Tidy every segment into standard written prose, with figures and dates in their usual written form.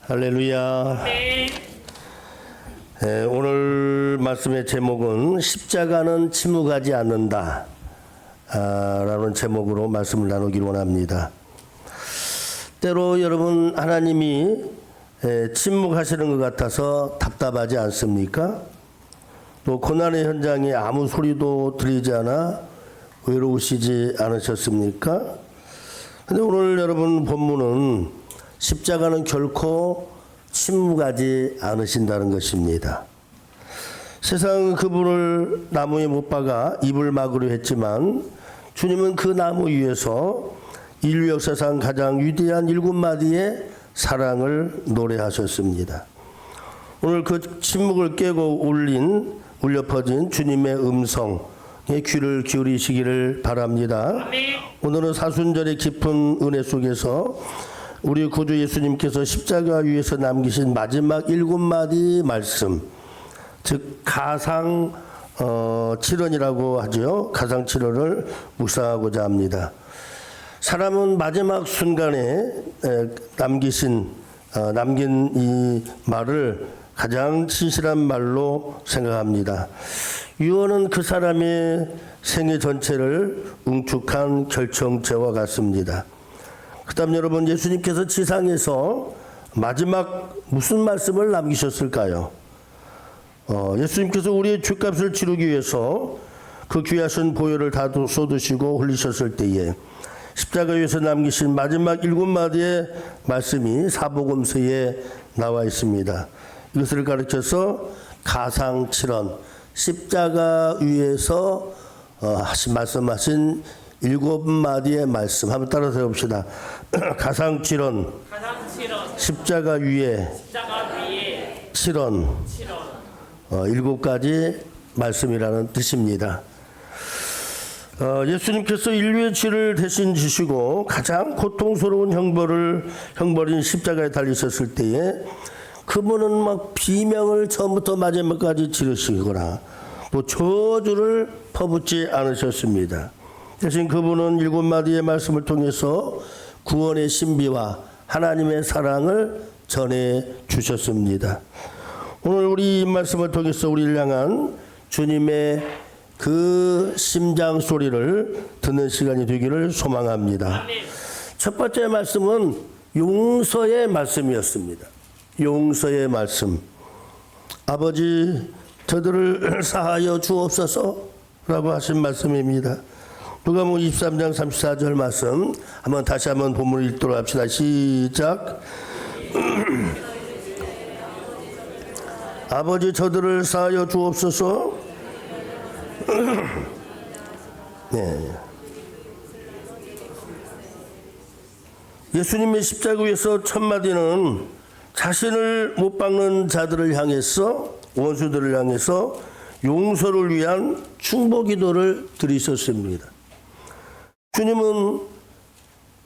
할렐루야. 네. 오늘 말씀의 제목은 십자가는 침묵하지 않는다 라는 제목으로 말씀을 나누기를 원합니다. 때로 여러분 하나님이 침묵하시는 것 같아서 답답하지 않습니까? 또 고난의 현장에 아무 소리도 들리지 않아 외로우시지 않으셨습니까? 근데 오늘 여러분 본문은 십자가는 결코 침묵하지 않으신다는 것입니다. 세상은 그분을 나무에 못 박아 입을 막으려 했지만 주님은 그 나무 위에서 인류 역사상 가장 위대한 7마디의 사랑을 노래하셨습니다. 오늘 그 침묵을 깨고 울려 퍼진 주님의 음성에 귀를 기울이시기를 바랍니다. 오늘은 사순절의 깊은 은혜 속에서 우리 구주 예수님께서 십자가 위에서 남기신 마지막 7마디 말씀, 즉 가상 7언이라고 하죠. 가상 7언을 묵상하고자 합니다. 사람은 마지막 순간에 남긴 이 말을 가장 진실한 말로 생각합니다. 유언은 그 사람의 생애 전체를 응축한 결정체와 같습니다. 그 다음 여러분, 예수님께서 지상에서 마지막 무슨 말씀을 남기셨을까요? 예수님께서 우리의 죄값을 치르기 위해서 그 귀하신 보혈을 다 쏟으시고 흘리셨을 때에 십자가 위에서 남기신 마지막 7마디의 말씀이 사복음서에 나와 있습니다. 이것을 가르쳐서 가상칠언, 십자가 위에서 말씀하신 7마디의 말씀 한번 따라서 해봅시다. 가상칠언, 십자가 위에 7언, 7가지 말씀이라는 뜻입니다. 예수님께서 인류의 죄를 대신 지시고 가장 고통스러운 형벌인 십자가에 달리셨을 때에 그분은 막 비명을 처음부터 마지막까지 지르시거나 또 저주를 퍼붓지 않으셨습니다. 대신 그분은 7마디의 말씀을 통해서 구원의 신비와 하나님의 사랑을 전해 주셨습니다. 오늘 우리 이 말씀을 통해서 우리를 향한 주님의 그 심장 소리를 듣는 시간이 되기를 소망합니다. 첫 번째 말씀은 용서의 말씀이었습니다. 용서의 말씀. 아버지, 저들을 사하여 주옵소서라고 하신 말씀입니다. 누가복음 23장 34절 말씀 한번 다시 한번 본문을 읽도록 합시다. 시작. 아버지, 저들을 사하여 주옵소서. 네. 예수님의 십자가 위에서 첫 마디는 자신을 못 박는 자들을 향해서, 원수들을 향해서 용서를 위한 충복 기도를 드리셨습니다. 주님은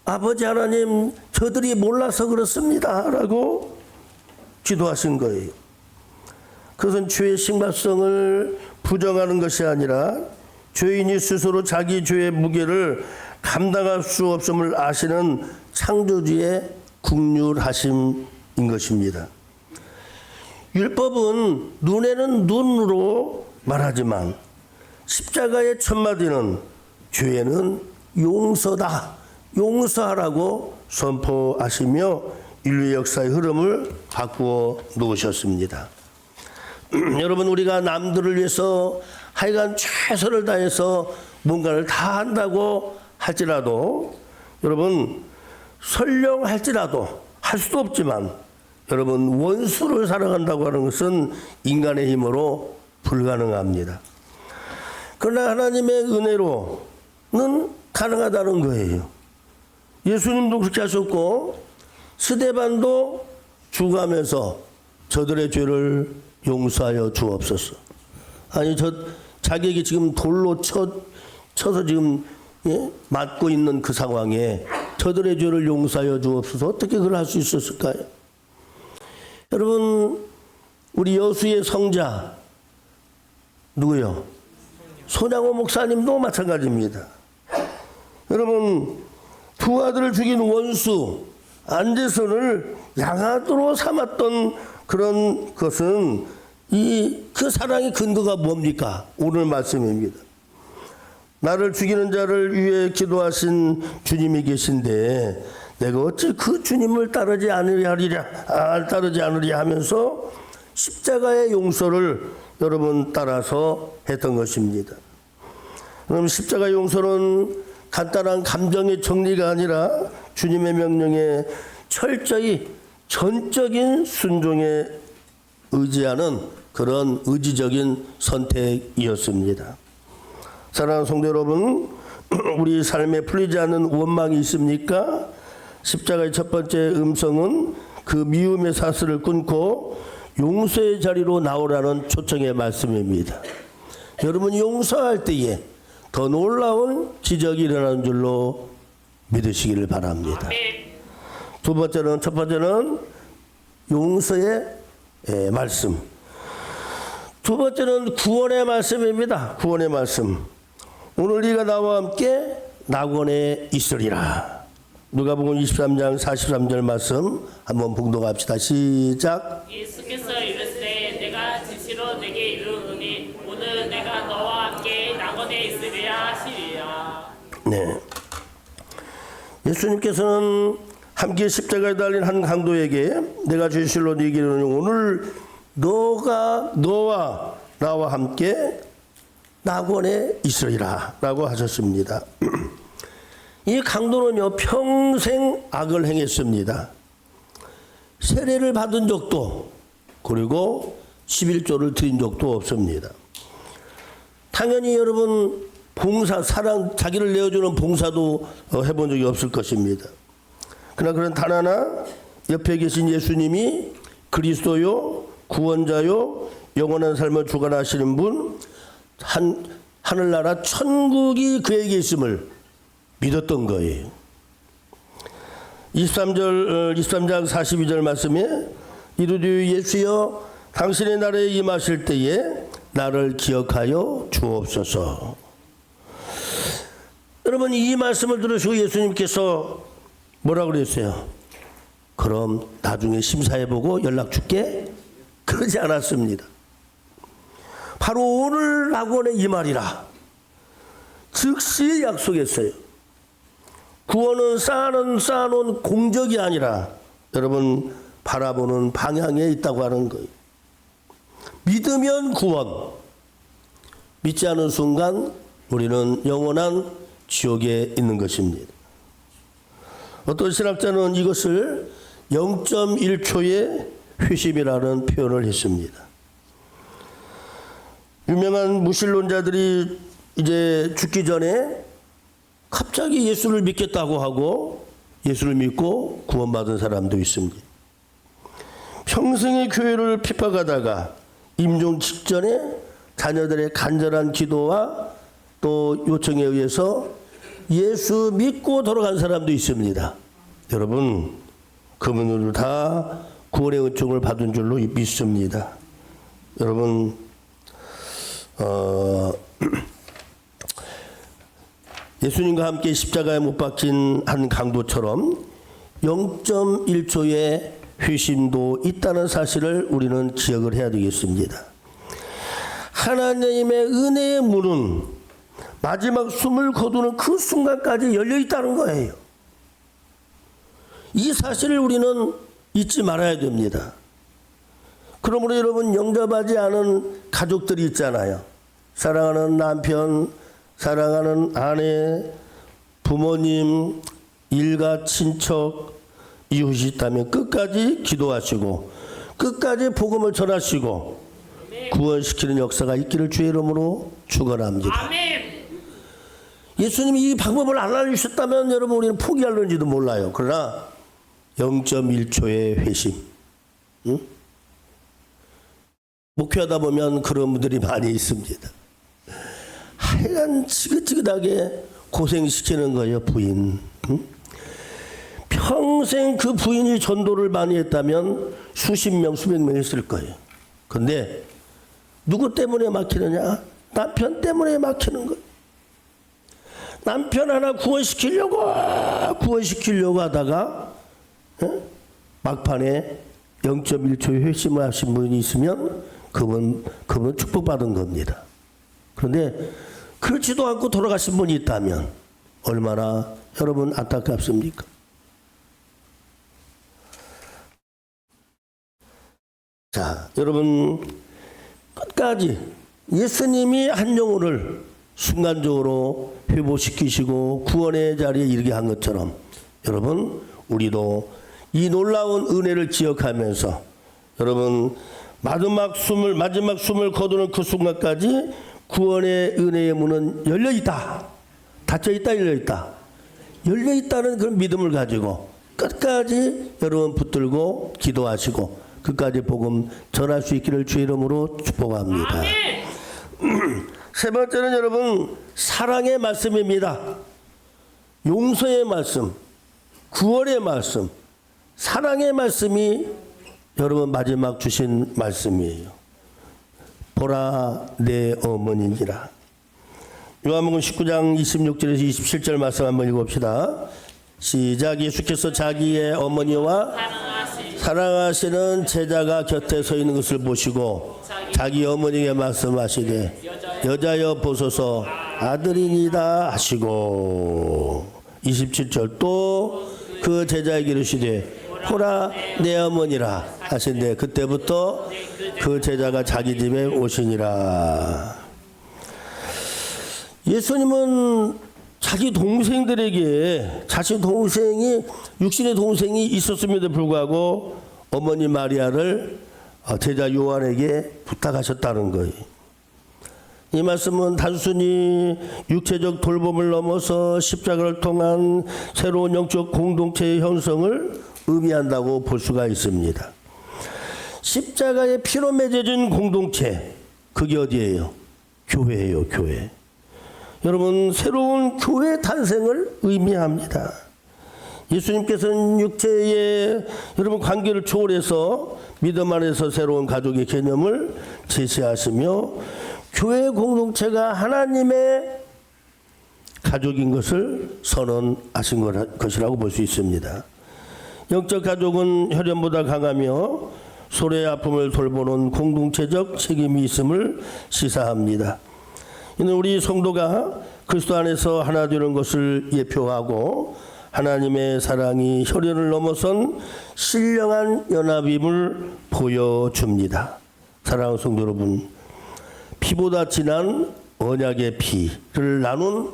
아버지 하나님, 저들이 몰라서 그렇습니다 라고 기도하신 거예요. 그것은 죄의 심각성을 부정하는 것이 아니라 죄인이 스스로 자기 죄의 무게를 감당할 수 없음을 아시는 창조주의 긍휼하심인 것입니다. 율법은 눈에는 눈으로 말하지만 십자가의 첫 마디는 죄는 용서다, 용서하라고 선포하시며 인류 역사의 흐름을 바꾸어 놓으셨습니다. 여러분, 우리가 남들을 위해서 하여간 최선을 다해서 뭔가를 다 한다고 할지라도, 여러분, 설령 할지라도, 할 수도 없지만, 여러분, 원수를 사랑한다고 하는 것은 인간의 힘으로 불가능합니다. 그러나 하나님의 은혜로는 가능하다는 거예요. 예수님도 그렇게 하셨고 스데반도 죽어가면서 저들의 죄를 용서하여 주옵소서. 아니, 자기에게 지금 돌로 쳐서 지금 맞고 있는 그 상황에 저들의 죄를 용서하여 주옵소서. 어떻게 그걸 할 수 있었을까요? 여러분, 우리 여수의 성자 누구요? 손양호 목사님도 마찬가지입니다. 여러분, 두 아들을 죽인 원수 안제선을 양아도로 삼았던 그런 것은 그 사랑의 근거가 뭡니까? 오늘 말씀입니다. 나를 죽이는 자를 위해 기도하신 주님이 계신데 내가 어찌 그 주님을 따르지 않으랴 하면서 십자가의 용서를 여러분 따라서 했던 것입니다. 그럼 십자가 용서는 간단한 감정의 정리가 아니라 주님의 명령에 철저히 전적인 순종에 의지하는 그런 의지적인 선택이었습니다. 사랑하는 성도 여러분, 우리 삶에 풀리지 않는 원망이 있습니까? 십자가의 첫 번째 음성은 그 미움의 사슬을 끊고 용서의 자리로 나오라는 초청의 말씀입니다. 여러분이 용서할 때에 더 놀라운 기적이 일어나는 줄로 믿으시기를 바랍니다. 첫 번째는 용서의 말씀. 두 번째는 구원의 말씀입니다. 구원의 말씀. 오늘 네가 나와 함께 낙원에 있으리라. 누가복음 23장 43절 말씀 한번 봉독합시다. 시작. 예수께서 이르시되 내가 진실로 내게 이르노니 오늘 내가 너와 함께 낙원에 있으리라 하시리라. 네. 예수님께서는 함께 십자가에 달린 한 강도에게 내가 진실로 네게 이르노니 오늘 너와 나와 함께 낙원에 있으리라 라고 하셨습니다. 이 강도는요 평생 악을 행했습니다. 세례를 받은 적도 그리고 11조를 드린 적도 없습니다. 당연히 여러분 사랑 자기를 내어주는 봉사도 해본 적이 없을 것입니다. 그러나 그런 단 하나 옆에 계신 예수님이 그리스도요 구원자요 영원한 삶을 주관하시는 분 하늘나라 천국이 그에게 있음을 믿었던 거예요. 23장 42절 말씀에 이르되 예수여 당신의 나라에 임하실 때에 나를 기억하여 주옵소서. 여러분 이 말씀을 들으시고 예수님께서 뭐라고 그랬어요? 그럼 나중에 심사해보고 연락 줄게? 그러지 않았습니다. 바로 오늘 낙원에 임하리라 즉시 약속했어요. 구원은 쌓아놓은 공적이 아니라 여러분 바라보는 방향에 있다고 하는 거예요. 믿으면 구원, 믿지 않은 순간 우리는 영원한 지옥에 있는 것입니다. 어떤 신학자는 이것을 0.1초의 회심이라는 표현을 했습니다. 유명한 무신론자들이 이제 죽기 전에 갑자기 예수를 믿겠다고 하고 예수를 믿고 구원받은 사람도 있습니다. 평생의 교회를 핍박하다가 임종 직전에 자녀들의 간절한 기도와 또 요청에 의해서 예수 믿고 돌아간 사람도 있습니다. 여러분 그분들도 다 구원의 은총을 받은 줄로 믿습니다. 여러분 예수님과 함께 십자가에 못 박힌 한 강도처럼 0.1초의 회심도 있다는 사실을 우리는 기억을 해야 되겠습니다. 하나님의 은혜의 문은 마지막 숨을 거두는 그 순간까지 열려 있다는 거예요. 이 사실을 우리는 잊지 말아야 됩니다. 그러므로 여러분 영접하지 않은 가족들이 있잖아요. 사랑하는 남편, 사랑하는 아내, 부모님, 일가, 친척, 이웃이 있다면 끝까지 기도하시고 끝까지 복음을 전하시고 구원시키는 역사가 있기를 주의 이름으로 축원합니다. 아멘. 예수님이 이 방법을 안 알려주셨다면 여러분 우리는 포기할는지도 몰라요. 그러나 0.1초의 회심. 응? 목회하다 보면 그런 분들이 많이 있습니다. 하여간 지긋지긋하게 고생시키는 거예요, 부인. 응? 평생 그 부인이 전도를 많이 했다면 수십 명, 수백 명 했을 거예요. 그런데 누구 때문에 막히느냐? 남편 때문에 막히는 거예요. 남편 하나 구원시키려고 하다가 막판에 0.1초의 회심을 하신 분이 있으면 그분은 축복받은 겁니다. 그런데 그렇지도 않고 돌아가신 분이 있다면 얼마나 여러분 안타깝습니까? 자, 여러분 끝까지 예수님이 한 영혼을 순간적으로 회복시키시고 구원의 자리에 이르게 한 것처럼 여러분 우리도 이 놀라운 은혜를 기억하면서 여러분 마지막 숨을 거두는 그 순간까지 구원의 은혜의 문은 열려 있다. 닫혀 있다, 열려 있다. 열려 있다는 그런 믿음을 가지고 끝까지 여러분 붙들고 기도하시고 끝까지 복음 전할 수 있기를 주의 이름으로 축복합니다. 세 번째는 여러분 사랑의 말씀입니다. 용서의 말씀, 구원의 말씀, 사랑의 말씀이 여러분 마지막 주신 말씀이에요. 보라 내 어머니니라. 요한복음 19장 26절에서 27절 말씀 한번 읽어봅시다. 시작. 예수께서 자기의 어머니와 사랑하시는 제자가 곁에 서 있는 것을 보시고 자기 어머니에게 말씀하시되 여자여 보소서 아들이니다 하시고 27절 또 그 제자에게 이르시되 보라 내 어머니라 하신데 그때부터 그 제자가 자기 집에 오시니라. 예수님은 자기 동생들에게 자신 동생이 육신의 동생이 있었음에도 불구하고 어머니 마리아를 제자 요한에게 부탁하셨다는 거예요. 이 말씀은 단순히 육체적 돌봄을 넘어서 십자가를 통한 새로운 영적 공동체의 형성을 의미한다고 볼 수가 있습니다. 십자가의 피로 맺어진 공동체, 그게 어디예요? 교회예요, 교회. 여러분, 새로운 교회 탄생을 의미합니다. 예수님께서는 육체의 여러분 관계를 초월해서 믿음 안에서 새로운 가족의 개념을 제시하시며 교회 공동체가 하나님의 가족인 것을 선언하신 것이라고 볼 수 있습니다. 영적 가족은 혈연보다 강하며 서로의 아픔을 돌보는 공동체적 책임이 있음을 시사합니다. 이는 우리 성도가 그리스도 안에서 하나 되는 것을 예표하고 하나님의 사랑이 혈연을 넘어선 신령한 연합임을 보여줍니다. 사랑하는 성도 여러분, 피보다 진한 언약의 피를 나눈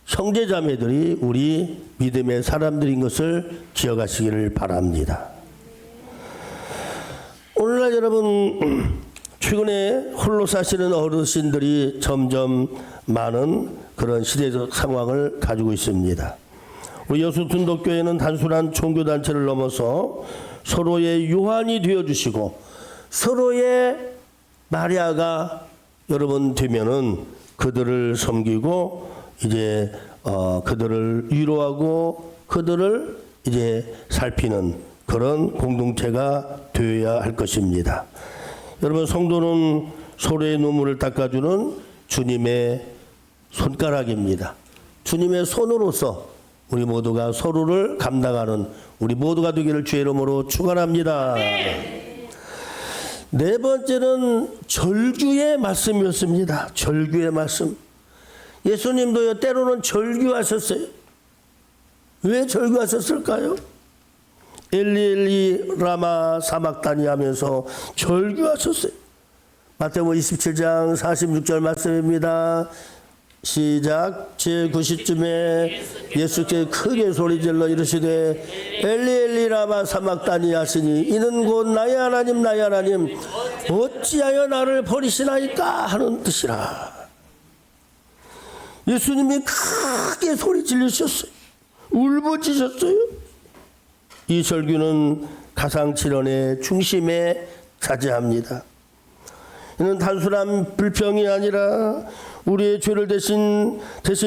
형제자매들이 우리 믿음의 사람들인 것을 기억하시기를 바랍니다. 오늘날 여러분, 최근에 홀로 사시는 어르신들이 점점 많은 그런 시대적 상황을 가지고 있습니다. 우리 여수둔덕교회는 단순한 종교단체를 넘어서 서로의 유한이 되어주시고 서로의 마리아가 여러분 되면은 그들을 섬기고 이제 그들을 위로하고 그들을 이제 살피는 그런 공동체가 되어야 할 것입니다. 여러분, 성도는 서로의 눈물을 닦아주는 주님의 손가락입니다. 주님의 손으로서 우리 모두가 서로를 감당하는 우리 모두가 되기를 주의 이름으로 축원합니다. 네 번째는 절규의 말씀이었습니다. 절규의 말씀. 예수님도요 때로는 절규하셨어요. 왜 절규하셨을까요? 엘리 엘리 라마 사막다니 하면서 절규하셨어요. 마태복음 27장 46절 말씀입니다. 시작. 제9시쯤에 예수께서 크게 소리질러 이르시되 엘리 엘리 라마 사막다니 하시니 이는 곧 나의 하나님 나의 하나님 어찌하여 나를 버리시나이까 하는 뜻이라. 예수님이 크게 소리 지르셨어요. 울부짖으셨어요. 이 절규는 가상칠언의 중심에 차지합니다. 이는 단순한 불평이 아니라 우리의 죄를 대신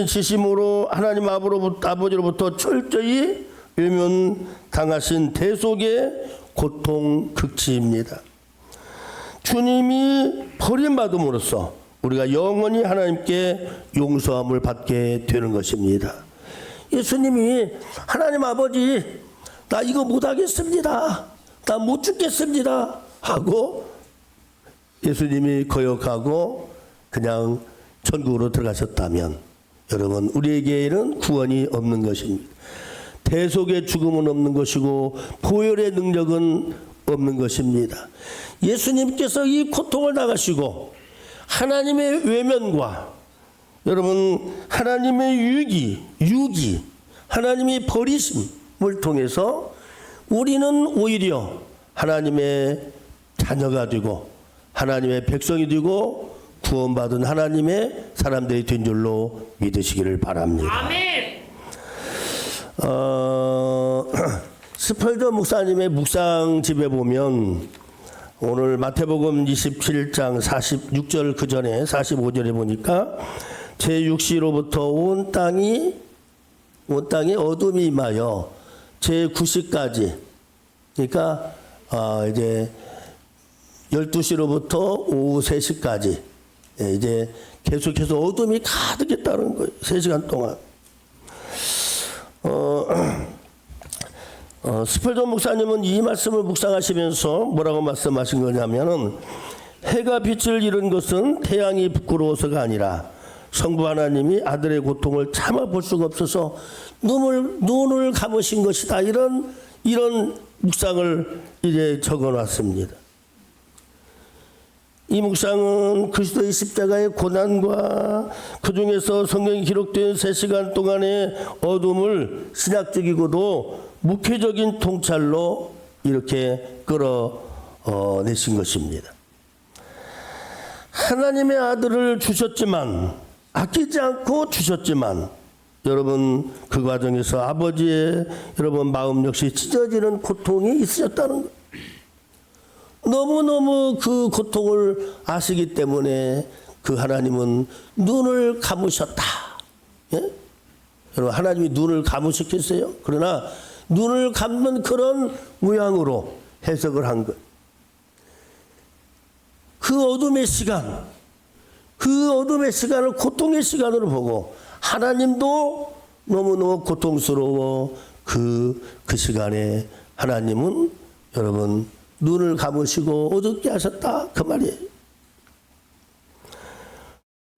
지심으로 하나님 아버지로부터 철저히 외면당하신 대속의 고통 극치입니다. 주님이 버림받음으로써 우리가 영원히 하나님께 용서함을 받게 되는 것입니다. 예수님이 하나님 아버지 나 이거 못하겠습니다. 나 못 죽겠습니다. 하고 예수님이 거역하고 그냥 천국으로 들어가셨다면 여러분 우리에게는 구원이 없는 것입니다. 대속의 죽음은 없는 것이고 보혈의 능력은 없는 것입니다. 예수님께서 이 고통을 당하시고 하나님의 외면과 여러분 하나님의 유기 하나님의 버리심을 통해서 우리는 오히려 하나님의 자녀가 되고 하나님의 백성이 되고 구원받은 하나님의 사람들이 된 줄로 믿으시기를 바랍니다. 아멘. 스펄전 목사님의 묵상집에 보면 오늘 마태복음 27장 46절 그 전에 45절에 보니까 제6시로부터 온 땅이 어둠이 임하여 제9시까지 그러니까 이제 12시로부터 오후 3시까지 이제 계속해서 어둠이 가득했다는 거예요. 3시간 동안. 스펄전 목사님은 이 말씀을 묵상하시면서 뭐라고 말씀하신 거냐면은 해가 빛을 잃은 것은 태양이 부끄러워서가 아니라 성부 하나님이 아들의 고통을 참아 볼 수가 없어서 눈을 감으신 것이다. 이런 묵상을 이제 적어놨습니다. 이 묵상은 그리스도의 십자가의 고난과 그 중에서 성경에 기록된 3시간 동안의 어둠을 신학적이고도 목회적인 통찰로 이렇게 끌어내신 것입니다. 하나님의 아들을 주셨지만 아끼지 않고 주셨지만 여러분 그 과정에서 아버지의 여러분 마음 역시 찢어지는 고통이 있으셨다는 거예요. 너무너무 그 고통을 아시기 때문에 그 하나님은 눈을 감으셨다. 예? 여러분 하나님이 눈을 감으셨겠어요? 그러나 눈을 감는 그런 모양으로 해석을 한 것. 그 어둠의 시간을 고통의 시간으로 보고 하나님도 너무너무 고통스러워 그 시간에 하나님은 여러분 눈을 감으시고 어둡게 하셨다 그 말이에요.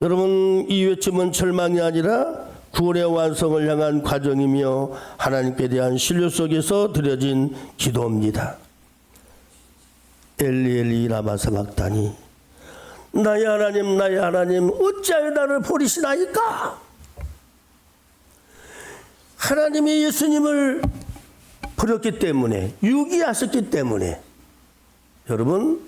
여러분 이 외침은 절망이 아니라 구원의 완성을 향한 과정이며 하나님께 대한 신뢰 속에서 드려진 기도입니다. 엘리 엘리 라마 사박다니 나의 하나님 어찌하여 나를 버리시나이까. 하나님이 예수님을 버렸기 때문에 유기하셨기 때문에 여러분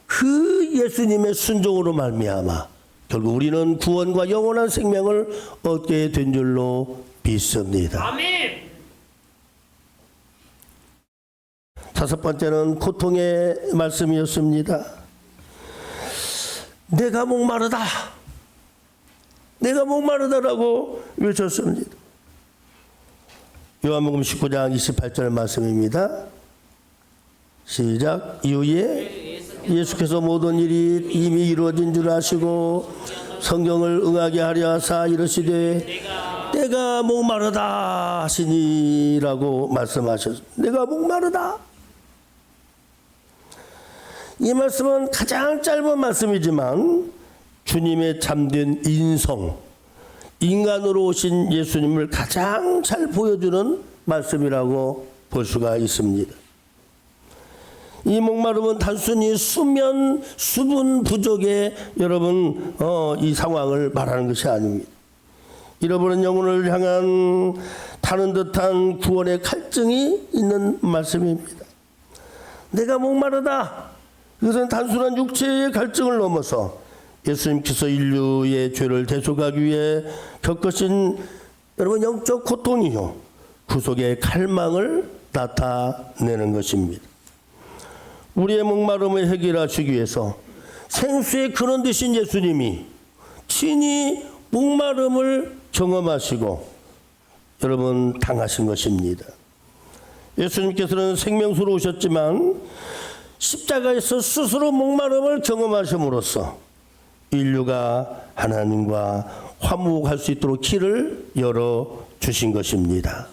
그 예수님의 순종으로 말미암아 결국 우리는 구원과 영원한 생명을 얻게 된 줄로 믿습니다. 아멘. 5번째는 고통의 말씀이었습니다. 내가 목마르다라고 외쳤습니다. 요한복음 19장 28절 말씀입니다. 시작. 이후에 예수께서 모든 일이 이미 이루어진 줄 아시고 성경을 응하게 하려 하사 이르시되 내가 목마르다 하시니라고 말씀하셨습니다. 내가 목마르다. 이 말씀은 가장 짧은 말씀이지만 주님의 참된 인간으로 오신 예수님을 가장 잘 보여주는 말씀이라고 볼 수가 있습니다. 이 목마름은 단순히 수분 부족의 여러분 이 상황을 말하는 것이 아닙니다. 잃어버린 영혼을 향한 타는 듯한 구원의 갈증이 있는 말씀입니다. 내가 목마르다. 이것은 단순한 육체의 갈증을 넘어서 예수님께서 인류의 죄를 대속하기 위해 겪으신 여러분 영적 고통이요 구속의 갈망을 나타내는 것입니다. 우리의 목마름을 해결하시기 위해서 생수의 근원 되신 예수님이 친히 목마름을 경험하시고 여러분 당하신 것입니다. 예수님께서는 생명수로 오셨지만 십자가에서 스스로 목마름을 경험하심으로써 인류가 하나님과 화목할 수 있도록 길을 열어주신 것입니다.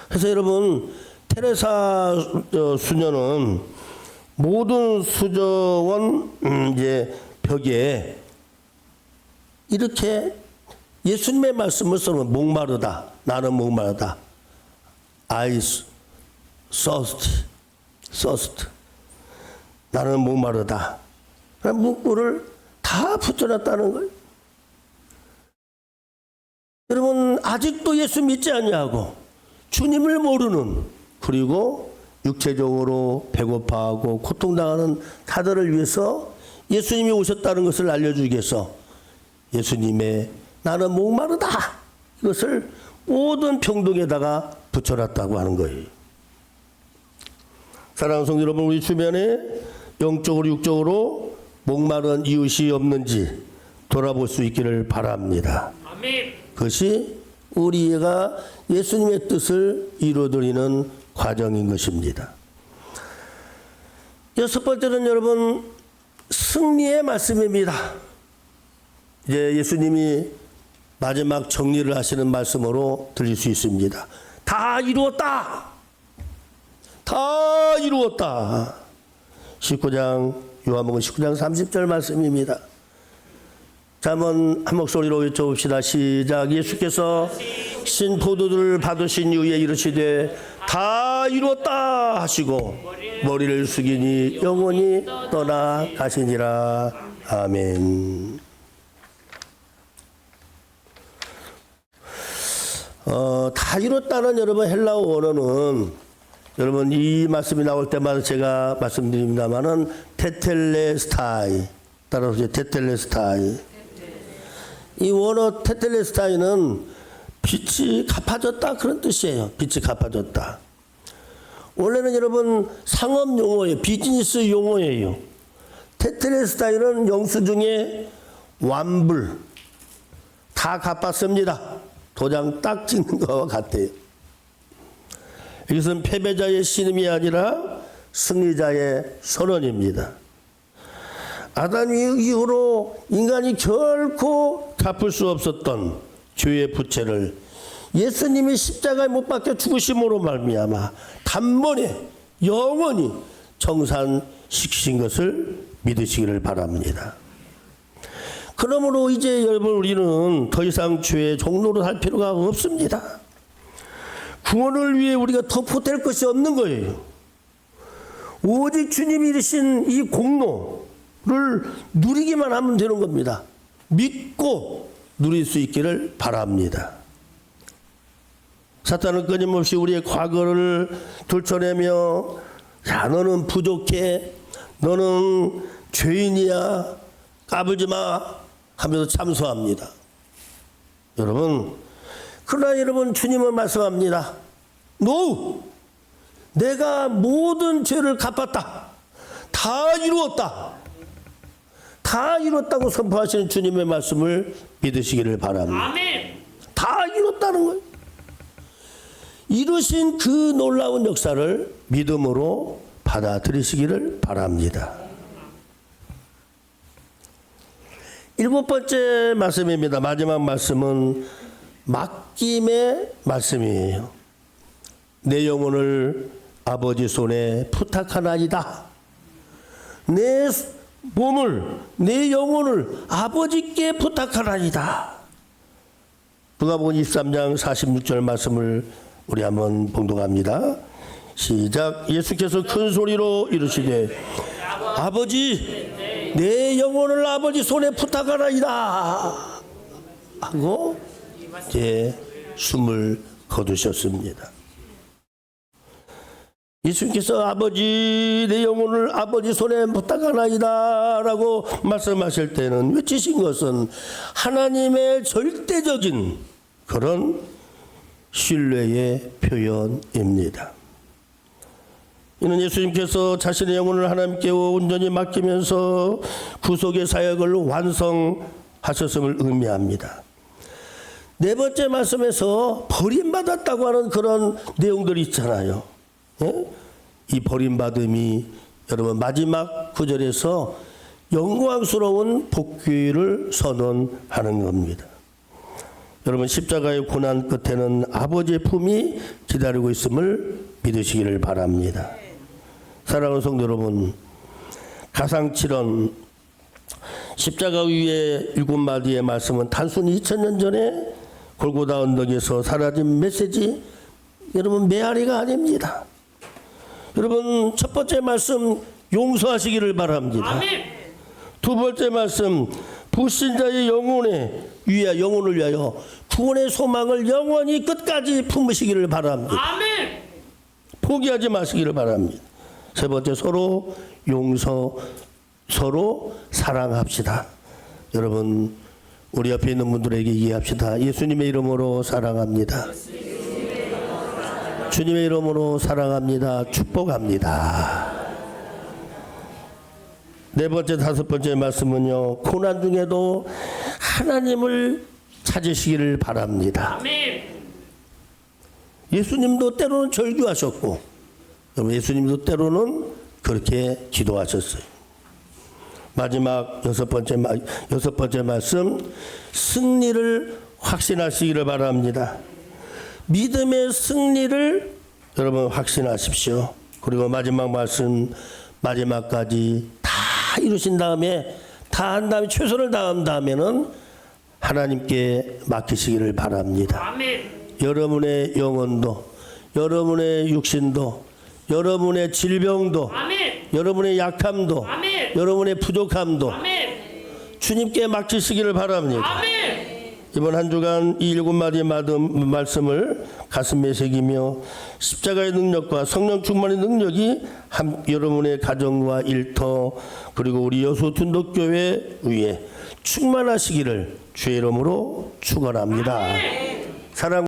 그래서 여러분 테레사 수녀는 모든 수저원 이제 벽에 이렇게 예수님의 말씀을 써놓은 목마르다. 나는 목마르다. I thirst. 나는 목마르다. 그런 문구를 다 붙여놨다는 거예요. 여러분 아직도 예수 믿지 않냐고 주님을 모르는 그리고 육체적으로 배고파하고 고통당하는 자들을 위해서 예수님이 오셨다는 것을 알려주기 위해서 예수님의 나는 목마르다 이것을 모든 병동에다가 붙여놨다고 하는 거예요. 사랑하는 성도 여러분, 우리 주변에 영적으로 육적으로 목마른 이웃이 없는지 돌아볼 수 있기를 바랍니다. 아멘. 그것이 우리가 예수님의 뜻을 이루어드리는 과정인 것입니다. 여섯 번째는 여러분 승리의 말씀입니다. 이제 예수님이 마지막 정리를 하시는 말씀으로 들릴 수 있습니다. 다 이루었다. 다 이루었다. 19장 요한복음 19장 30절 말씀입니다. 자, 한번 한 목소리로 외쳐봅시다. 시작. 예수께서 신 포도주를 받으신 이후에 이르시되 다 이루었다 하시고 머리를 숙이니 영원히 떠나 가시니라. 아멘. 다 이뤘다는 여러분 헬라어 원어는 여러분 이 말씀이 나올 때마다 제가 말씀드립니다만은 테텔레스타이, 따라서 테텔레스타이. 이 원어 테텔레스타이는 빛이 갚아졌다 그런 뜻이에요. 빛이 갚아졌다. 원래는 여러분 상업 용어예요. 비즈니스 용어예요. 테텔레스타이는 영수증의 완불 다 갚았습니다. 도장 딱 찍는 것과 같아요. 이것은 패배자의 신음이 아니라 승리자의 선언입니다. 아담 이후로 인간이 결코 갚을 수 없었던 죄의 부채를 예수님이 십자가에 못 박혀 죽으심으로 말미암아 단번에 영원히 청산시키신 것을 믿으시기를 바랍니다. 그러므로 이제 여러분 우리는 더 이상 죄의 종로로 할 필요가 없습니다. 구원을 위해 우리가 더 보탤 것이 없는 거예요. 오직 주님이 이르신 이 공로를 누리기만 하면 되는 겁니다. 믿고 누릴 수 있기를 바랍니다. 사탄은 끊임없이 우리의 과거를 들춰내며 야 너는 부족해, 너는 죄인이야, 까불지 마 하면서 참소합니다. 여러분, 그러나 여러분 주님은 말씀합니다. 노! 내가 모든 죄를 갚았다. 다 이루었다. 다 이뤘다고 선포하시는 주님의 말씀을 믿으시기를 바랍니다. 아멘. 다 이뤘다는 거예요. 이루신 그 놀라운 역사를 믿음으로 받아들이시기를 바랍니다. 일곱 번째 말씀입니다. 마지막 말씀은 맡김의 말씀이에요. 내 영혼을 아버지 손에 부탁하나이다. 내 몸을, 내 영혼을 아버지께 부탁하나이다. 누가복음 23장 46절 말씀을 우리 한번 봉독합니다. 시작. 예수께서 큰 소리로 이르시되 아버지 내 영혼을 아버지 손에 부탁하나이다 하고 이제 숨을 거두셨습니다. 예수께서 아버지 내 영혼을 아버지 손에 부탁하나이다 라고 말씀하실 때는 외치신 것은 하나님의 절대적인 그런 신뢰의 표현입니다. 이는 예수님께서 자신의 영혼을 하나님께 온전히 맡기면서 구속의 사역을 완성하셨음을 의미합니다. 네 번째 말씀에서 버림받았다고 하는 그런 내용들이 있잖아요. 예? 이 버림받음이 여러분 마지막 구절에서 영광스러운 복귀를 선언하는 겁니다. 여러분 십자가의 고난 끝에는 아버지의 품이 기다리고 있음을 믿으시기를 바랍니다. 사랑하는 성도 여러분, 가상칠언 십자가 위에 7마디의 말씀은 단순히 2000년 전에 골고다 언덕에서 사라진 메시지, 여러분 메아리가 아닙니다. 여러분 첫 번째 말씀 용서하시기를 바랍니다. 아멘. 두 번째 말씀 불신자의 영혼을 위하여 구원의 소망을 영원히 끝까지 품으시기를 바랍니다. 아멘. 포기하지 마시기를 바랍니다. 세 번째 서로 용서, 서로 사랑합시다. 여러분 우리 옆에 있는 분들에게 이해합시다. 예수님의 이름으로 사랑합니다. 주님의 이름으로 사랑합니다. 축복합니다. 네 번째, 다섯 번째 말씀은요, 고난 중에도 하나님을 찾으시기를 바랍니다. 아멘. 예수님도 때로는 절규하셨고, 예수님도 때로는 그렇게 기도하셨어요. 마지막 여섯 번째 말씀, 승리를 확신하시기를 바랍니다. 믿음의 승리를 여러분 확신하십시오. 그리고 마지막 말씀, 마지막까지 다 이루신 다음에, 다 한 다음에, 최선을 다한 다음에는 하나님께 맡기시기를 바랍니다. 아멘. 여러분의 영혼도, 여러분의 육신도, 여러분의 질병도, 아멘. 여러분의 약함도, 아멘. 여러분의 부족함도 아멘. 주님께 맡기시기를 바랍니다. 아멘. 이번 한 주간 이 7마디의 말씀을 가슴에 새기며 십자가의 능력과 성령 충만의 능력이 여러분의 가정과 일터 그리고 우리 여수 둔덕교회 위에 충만하시기를 주의 이름으로 축원합니다. 사랑